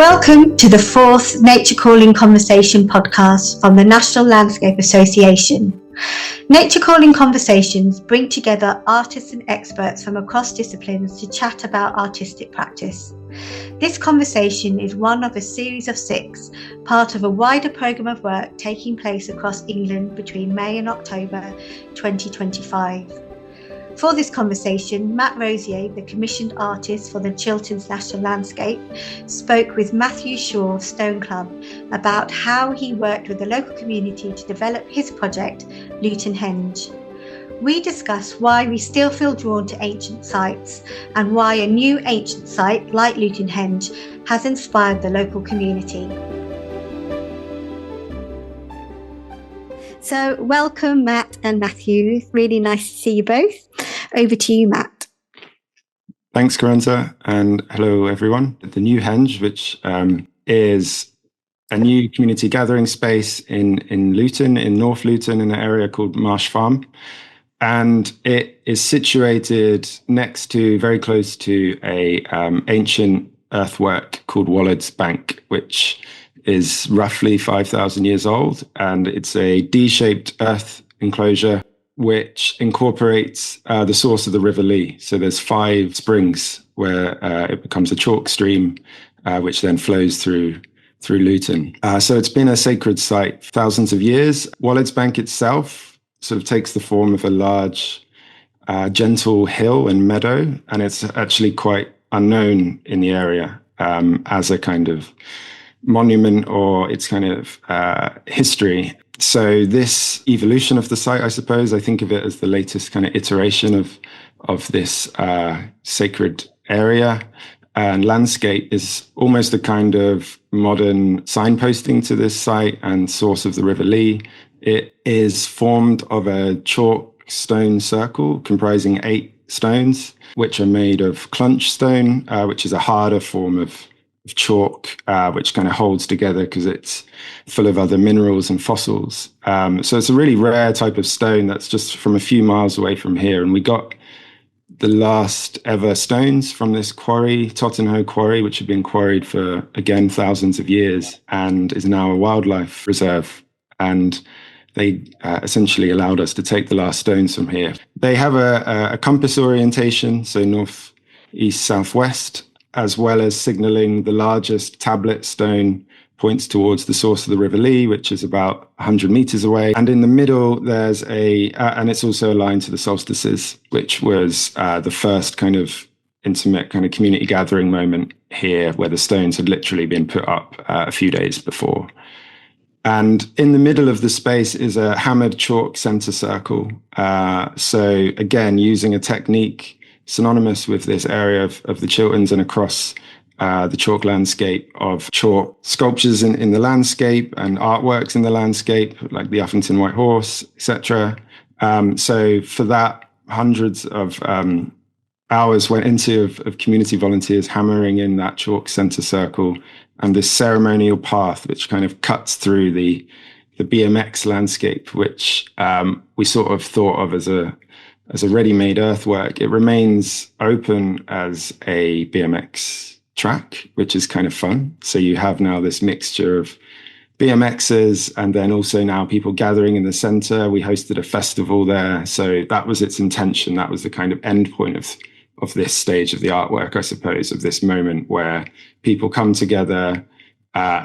Welcome to the fourth Nature Calling Conversation podcast from the National Landscape Association. Nature Calling Conversations bring together artists and experts from across disciplines to chat about artistic practice. This conversation is one of a series of 6, part of a wider programme of work taking place across England between May and October 2025. For this conversation, Matt Rosier, the commissioned artist for the Chilterns National Landscape, spoke with Matthew Shaw of Stone Club about how he worked with the local community to develop his project, Luton Henge. We discuss why we still feel drawn to ancient sites and why a new ancient site like Luton Henge has inspired the local community. So welcome, Matt and Matthew. Really nice to see you both. Over to you, Matt. Thanks, Corinza, and hello, everyone. The New Henge, which is a new community gathering space in Luton, in North Luton, in an area called Marsh Farm. And it is situated very close to a ancient earthwork called Wallard's Bank, which is roughly 5,000 years old. And it's a D-shaped earth enclosure which incorporates the source of the River Lee. So there's 5 springs where it becomes a chalk stream, which then flows through Luton. So it's been a sacred site for thousands of years. Wallard's Bank itself sort of takes the form of a large, gentle hill and meadow, and it's actually quite unknown in the area as a kind of monument or its kind of history. So this evolution of the site, I suppose, I think of it as the latest kind of iteration of this sacred area and landscape, is almost a kind of modern signposting to this site and source of the River Lee. It is formed of a chalk stone circle comprising 8 stones, which are made of clunch stone, which is a harder form of chalk, which kind of holds together because it's full of other minerals and fossils. So it's a really rare type of stone that's just from a few miles away from here. And we got the last ever stones from this quarry, Tottenham Quarry, which had been quarried for, again, thousands of years and is now a wildlife reserve. And they essentially allowed us to take the last stones from here. They have a compass orientation, so north, east, southwest, as well as signalling the largest tablet stone points towards the source of the River Lee, which is about 100 meters away. And in the middle, there's and it's also aligned to the solstices, which was the first kind of intimate kind of community gathering moment here, where the stones had literally been put up a few days before. And in the middle of the space is a hammered chalk center circle. So again, using a technique synonymous with this area of the Chilterns and across the chalk landscape, of chalk sculptures in the landscape and artworks in the landscape, like the Uffington White Horse, etc. So for that, hundreds of hours went into of community volunteers hammering in that chalk center circle and this ceremonial path, which kind of cuts through the BMX landscape, which we sort of thought of as a ready-made earthwork. It remains open as a BMX track, which is kind of fun. So you have now this mixture of BMXers and then also now people gathering in the center. We hosted a festival there. So that was its intention. That was the kind of end point of this stage of the artwork, I suppose, of this moment where people come together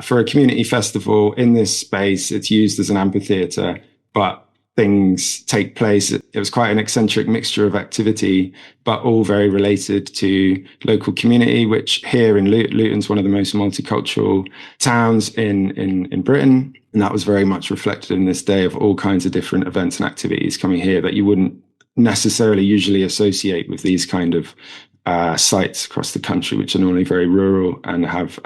for a community festival in this space. It's used as an amphitheater, but things take place. It was quite an eccentric mixture of activity, but all very related to local community, which here in Luton's one of the most multicultural towns in Britain. And that was very much reflected in this day of all kinds of different events and activities coming here that you wouldn't necessarily usually associate with these kind of sites across the country, which are normally very rural and have,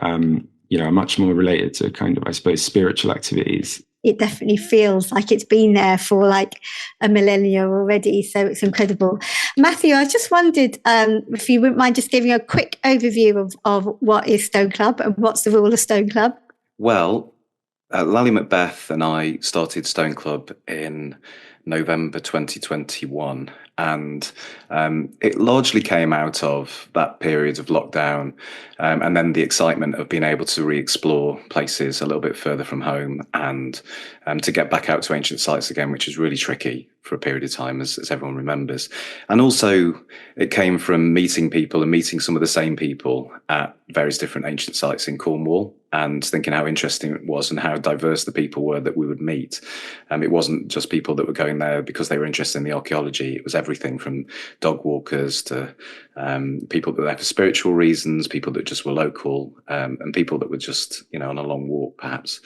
much more related to kind of, I suppose, spiritual activities. It definitely feels like it's been there for like a millennia already. So it's incredible. Matthew, I just wondered if you wouldn't mind just giving a quick overview of what is Stone Club and what's the role of Stone Club? Well, Lally Macbeth and I started Stone Club in November 2021. And it largely came out of that period of lockdown, and then the excitement of being able to re-explore places a little bit further from home, and to get back out to ancient sites again, which is really tricky for a period of time, as everyone remembers. And also it came from meeting people and meeting some of the same people at various different ancient sites in Cornwall, and thinking how interesting it was and how diverse the people were that we would meet. It wasn't just people that were going there because they were interested in the archaeology. It was everything from dog walkers to people that were there for spiritual reasons, people that just were local, and people that were just, on a long walk, perhaps.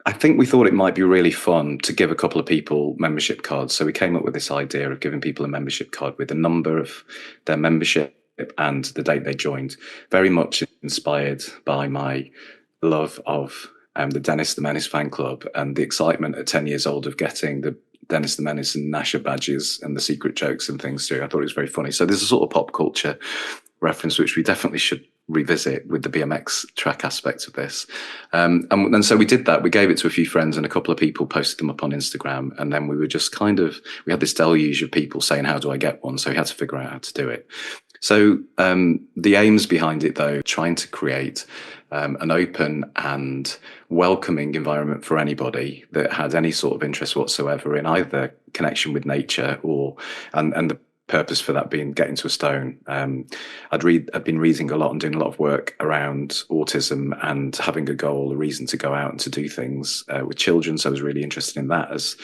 I think we thought it might be really fun to give a couple of people membership cards. So we came up with this idea of giving people a membership card with the number of their membership and the date they joined, very much inspired by my love of the Dennis the Menace fan club and the excitement at 10 years old of getting the Dennis the Menace and Nasher badges and the secret jokes and things too. I thought it was very funny. So there's a sort of pop culture reference which we definitely should revisit with the BMX track aspect of this. And so we did that. We gave it to a few friends, and a couple of people posted them up on Instagram. And then we were just we had this deluge of people saying, how do I get one? So we had to figure out how to do it. So the aims behind it, though, trying to create an open and welcoming environment for anybody that had any sort of interest whatsoever in either connection with nature and the purpose for that being getting to a stone. I'd been reading a lot and doing a lot of work around autism and having a goal, a reason to go out and to do things with children. So I was really interested in that as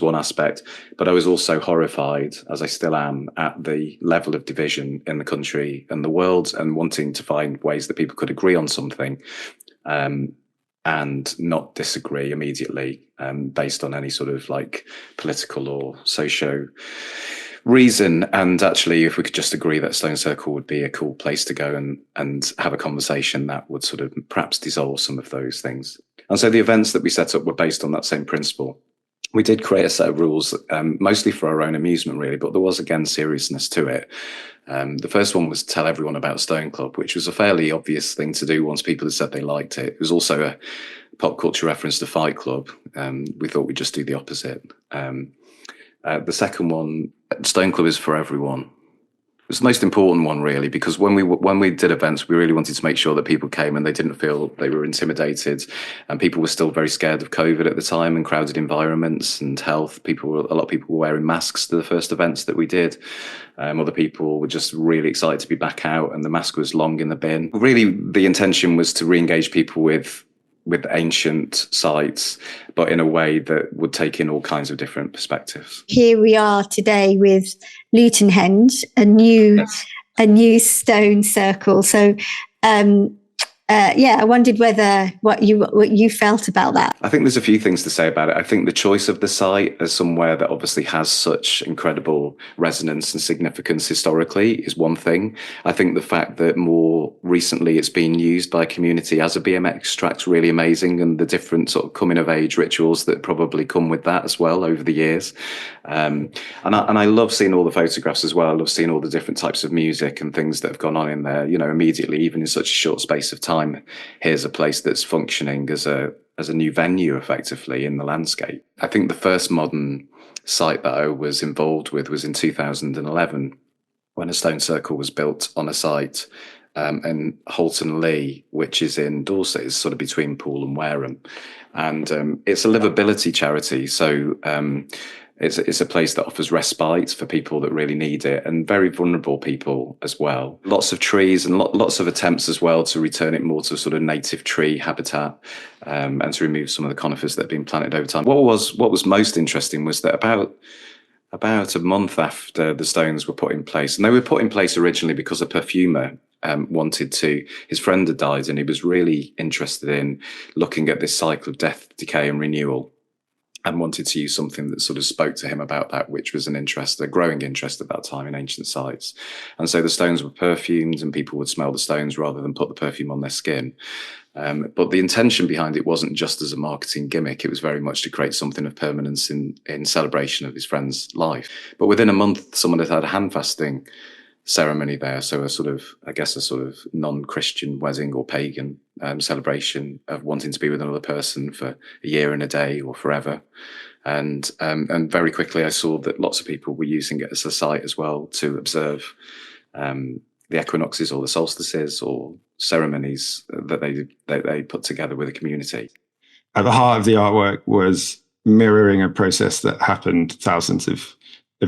one aspect. But I was also horrified, as I still am, at the level of division in the country and the world, and wanting to find ways that people could agree on something and not disagree immediately based on any sort of political or socio reason. And actually, if we could just agree that Stone Circle would be a cool place to go and have a conversation, that would sort of perhaps dissolve some of those things. And so the events that we set up were based on that same principle. We did create a set of rules, mostly for our own amusement, really, but there was, again, seriousness to it. The first one was to tell everyone about Stone Club, which was a fairly obvious thing to do once people had said they liked it. It was also a pop culture reference to Fight Club. We thought we'd just do the opposite. The second one, Stone Club is for everyone. It was the most important one, really, because when we did events, we really wanted to make sure that people came and they didn't feel they were intimidated. And people were still very scared of COVID at the time and crowded environments and health. A lot of people were wearing masks to the first events that we did. Other people were just really excited to be back out, and the mask was long in the bin. Really, the intention was to re-engage people with ancient sites, but in a way that would take in all kinds of different perspectives. Here we are today with Lutonhenge, a new stone circle. So, I wondered what you felt about that. I think there's a few things to say about it. I think the choice of the site as somewhere that obviously has such incredible resonance and significance historically is one thing. I think the fact that more recently it's been used by a community as a BMX track's really amazing, and the different sort of coming of age rituals that probably come with that as well over the years. And I love seeing all the photographs as well. I love seeing all the different types of music and things that have gone on in there, immediately, even in such a short space of time. Here's a place that's functioning as a new venue, effectively, in the landscape. I think the first modern site that I was involved with was in 2011, when a stone circle was built on a site in Halton Lee, which is in Dorset, is sort of between Poole and Wareham. And it's a livability charity. So it's a place that offers respite for people that really need it, and very vulnerable people as well. Lots of trees and lots of attempts as well to return it more to sort of native tree habitat, and to remove some of the conifers that have been planted over time. What was most interesting was that about a month after the stones were put in place, and they were put in place originally because a perfumer his friend had died, and he was really interested in looking at this cycle of death, decay and renewal, and wanted to use something that sort of spoke to him about that, which was a growing interest at that time in ancient sites. And so the stones were perfumed, and people would smell the stones rather than put the perfume on their skin. But the intention behind it wasn't just as a marketing gimmick. It was very much to create something of permanence in celebration of his friend's life. But within a month, someone had had a hand fasting ceremony there. So a sort of non-Christian wedding or pagan celebration of wanting to be with another person for a year and a day or forever. And very quickly I saw that lots of people were using it as a site as well to observe the equinoxes or the solstices or ceremonies that they put together with the community. At the heart of the artwork was mirroring a process that happened thousands of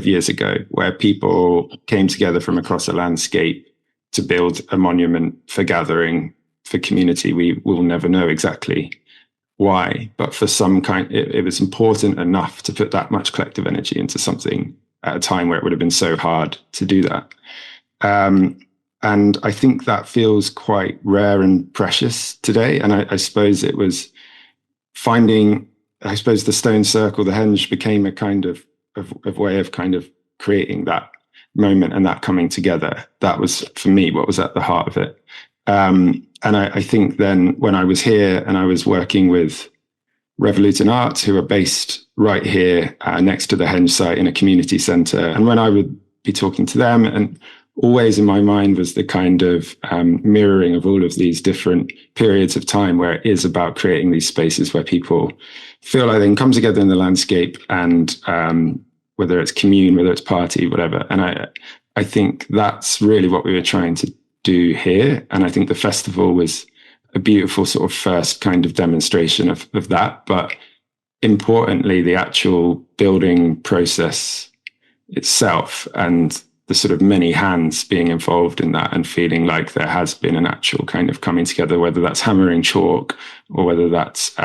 years ago, where people came together from across a landscape to build a monument for gathering, for community. We will never know exactly why, but for some kind, it was important enough to put that much collective energy into something at a time where it would have been so hard to do that. And I think that feels quite rare and precious today. And I suppose it was finding, I suppose the stone circle, the henge, became a kind of way of kind of creating that moment and that coming together. That was, for me, what was at the heart of it. And I think then when I was here and I was working with Revolution Arts, who are based right here next to the henge site in a community centre, and when I would be talking to them, and always in my mind was the kind of mirroring of all of these different periods of time where it is about creating these spaces where people feel like they can come together in the landscape and whether it's commune, whether it's party, whatever. And I think that's really what we were trying to do here. And I think the festival was a beautiful sort of first kind of demonstration of that. But importantly, the actual building process itself and the sort of many hands being involved in that and feeling like there has been an actual kind of coming together, whether that's hammering chalk or whether that's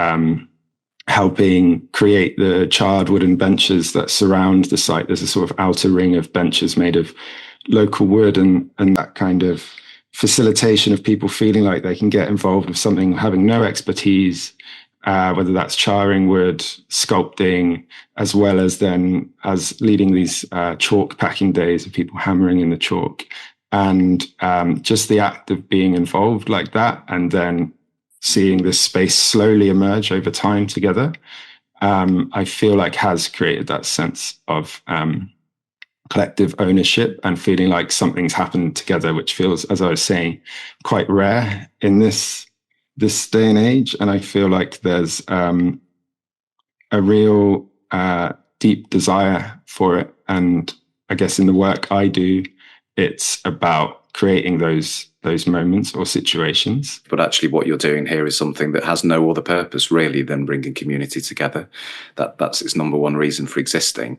helping create the charred wooden benches that surround the site. There's a sort of outer ring of benches made of local wood, and that kind of facilitation of people feeling like they can get involved with something, having no expertise, whether that's charring wood, sculpting, as well as then as leading these chalk packing days of people hammering in the chalk. And just the act of being involved like that and then seeing this space slowly emerge over time together, I feel like has created that sense of collective ownership and feeling like something's happened together, which feels, as I was saying, quite rare in this day and age. And I feel like there's a real deep desire for it. And I guess in the work I do, it's about creating those moments or situations. But actually what you're doing here is something that has no other purpose really than bringing community together. That's its number one reason for existing.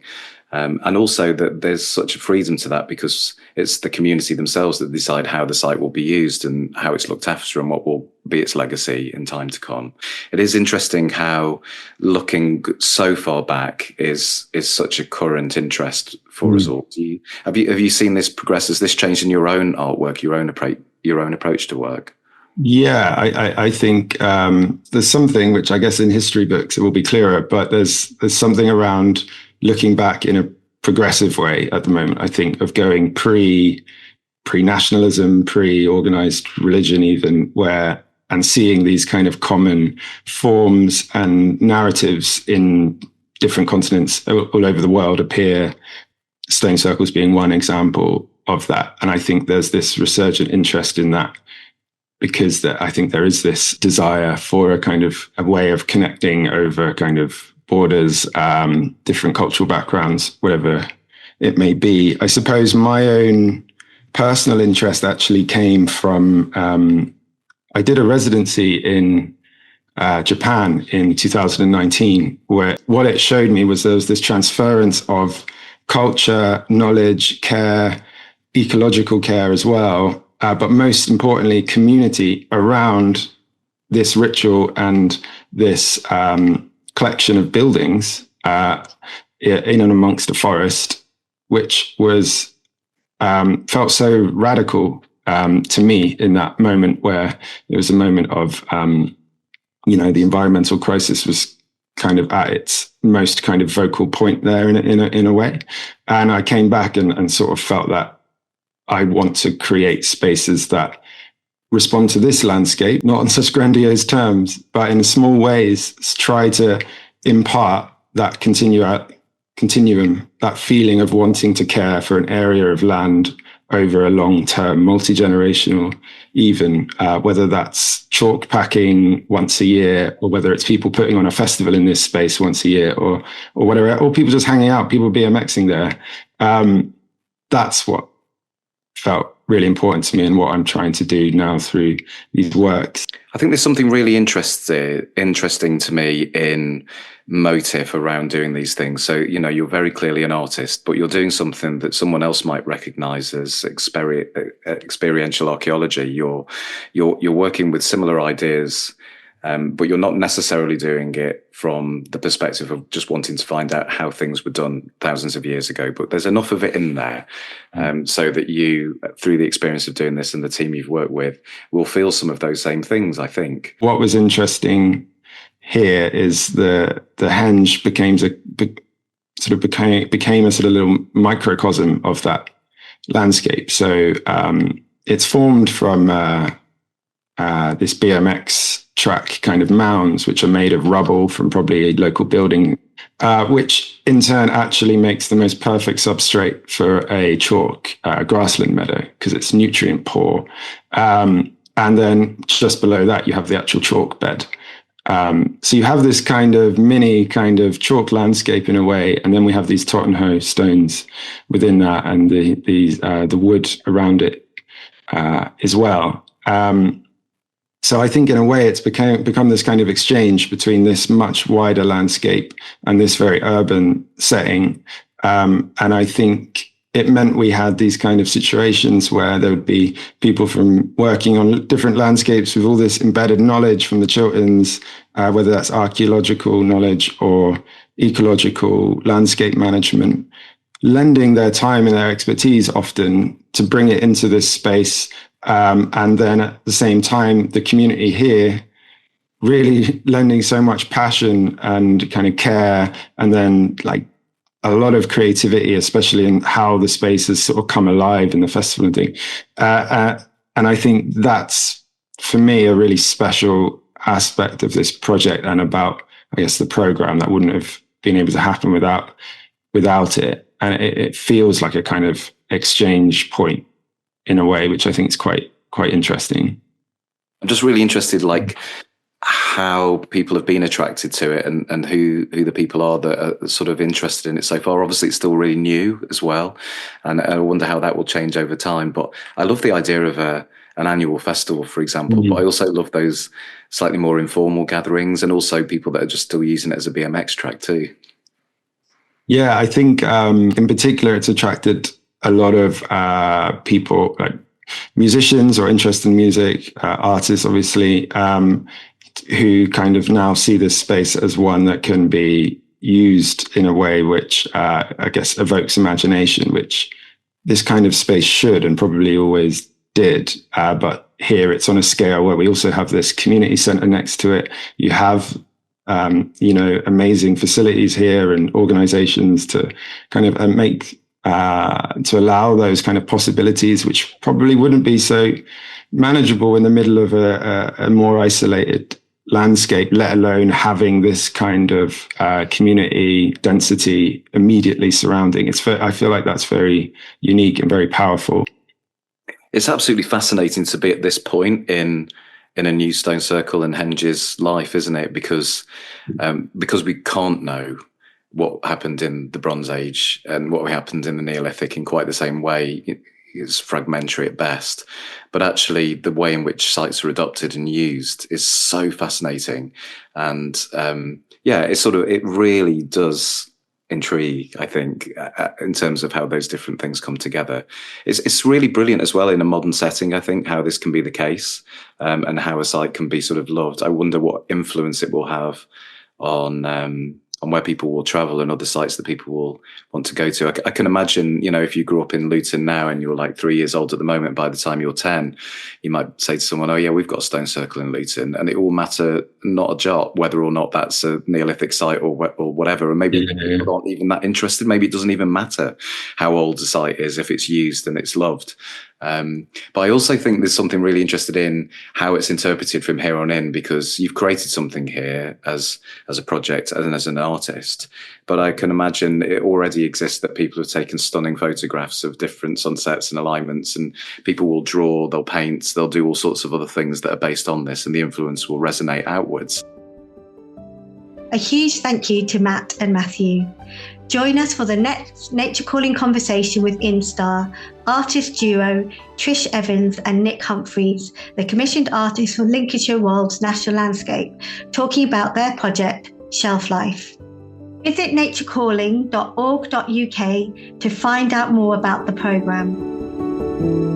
And also that there's such a freedom to that because it's the community themselves that decide how the site will be used and how it's looked after and what will be its legacy in time to come. It is interesting how looking so far back is such a current interest for us all. Have you seen this progress? Has this changed in your own artwork, your own approach to work? Yeah, I think there's something which I guess in history books it will be clearer, but there's something around looking back in a progressive way at the moment, I think, of going pre-nationalism, pre-organized religion even, and seeing these kind of common forms and narratives in different continents all over the world appear, stone circles being one example of that. And I think there's this resurgent interest in that because I think there is this desire for a way of connecting over kind of borders, different cultural backgrounds, whatever it may be. I suppose my own personal interest actually came from, I did a residency in Japan in 2019, where what it showed me was there was this transference of culture, knowledge, care, ecological care as well, but most importantly, community around this ritual and this collection of buildings in and amongst a forest, which was felt so radical to me in that moment, where it was a moment of the environmental crisis was kind of at its most kind of vocal point there in a way. And I came back and sort of felt that I want to create spaces that respond to this landscape, not on such grandiose terms, but in small ways, try to impart that continuum, that feeling of wanting to care for an area of land over a long term, multi-generational, even whether that's chalk packing once a year, or whether it's people putting on a festival in this space once a year, or whatever, or people just hanging out, people BMXing there. That's what felt really important to me, and what I'm trying to do now through these works. I think there's something really interesting to me in motive around doing these things. So, you know, you're very clearly an artist, but you're doing something that someone else might recognize as experiential archaeology. You're working with similar ideas, but you're not necessarily doing it from the perspective of just wanting to find out how things were done thousands of years ago. But there's enough of it in there so that you, through the experience of doing this and the team you've worked with, will feel some of those same things, I think. What was interesting here is the henge became a sort of little microcosm of that landscape. So it's formed from this BMX track kind of mounds, which are made of rubble from probably a local building, which in turn actually makes the most perfect substrate for a chalk grassland meadow, because it's nutrient poor. And then just below that, you have the actual chalk bed. So you have this kind of mini kind of chalk landscape in a way, and then we have these Tottenham stones within that, and the wood around it as well. So I think in a way it's become this kind of exchange between this much wider landscape and this very urban setting. And I think it meant we had these kind of situations where there would be people from working on different landscapes with all this embedded knowledge from the Chilterns, whether that's archaeological knowledge or ecological landscape management, lending their time and their expertise often to bring it into this space. And then at the same time, the community here really lending so much passion and kind of care, and then like a lot of creativity, especially in how the space has sort of come alive in the festival and thing. And I think that's, for me, a really special aspect of this project, and about, I guess, the program that wouldn't have been able to happen without it. And it feels like a kind of exchange point in a way, which I think is quite interesting. I'm just really interested, like, how people have been attracted to it, and who the people are that are sort of interested in it so far. Obviously, it's still really new as well, and I wonder how that will change over time. But I love the idea of an annual festival, for example. Mm-hmm. But I also love those slightly more informal gatherings, and also people that are just still using it as a BMX track too. Yeah, I think in particular, it's attracted a lot of people, like musicians or interested in music, artists, obviously, who kind of now see this space as one that can be used in a way which I guess evokes imagination, which this kind of space should and probably always did. But here it's on a scale where we also have this community center next to it. You have amazing facilities here and organizations to kind of make to allow those kind of possibilities, which probably wouldn't be so manageable in the middle of a more isolated landscape, let alone having this kind of community density immediately surrounding. I feel like that's very unique and very powerful. It's absolutely fascinating to be at this point in a new Stone Circle and Henge's life, isn't it? Because we can't know what happened in the Bronze Age and what happened in the Neolithic in quite the same way. It's fragmentary at best, but actually the way in which sites are adopted and used is so fascinating. And it really does intrigue, I think, in terms of how those different things come together. It's really brilliant as well in a modern setting, I think, how this can be the case, and how a site can be sort of loved. I wonder what influence it will have on where people will travel and other sites that people will want to go to. I can imagine, if you grew up in Luton now and you're like 3 years old at the moment, by the time you're 10, you might say to someone, oh yeah, we've got a Stone Circle in Luton, and it will matter not a jot whether or not that's a Neolithic site or whatever. And maybe people aren't even that interested. Maybe it doesn't even matter how old a site is if it's used and it's loved. But I also think there's something really interested in how it's interpreted from here on in, because you've created something here as a project and as an artist. But I can imagine it already exists that people have taken stunning photographs of different sunsets and alignments, and people will draw, they'll paint, they'll do all sorts of other things that are based on this, and the influence will resonate outwards. A huge thank you to Matt and Matthew. Join us for the next Nature Calling conversation with Instar, artist duo Trish Evans and Nick Humphreys, the commissioned artists for Lincolnshire Wolds National Landscape, talking about their project, Shelf Life. Visit naturecalling.org.uk to find out more about the programme.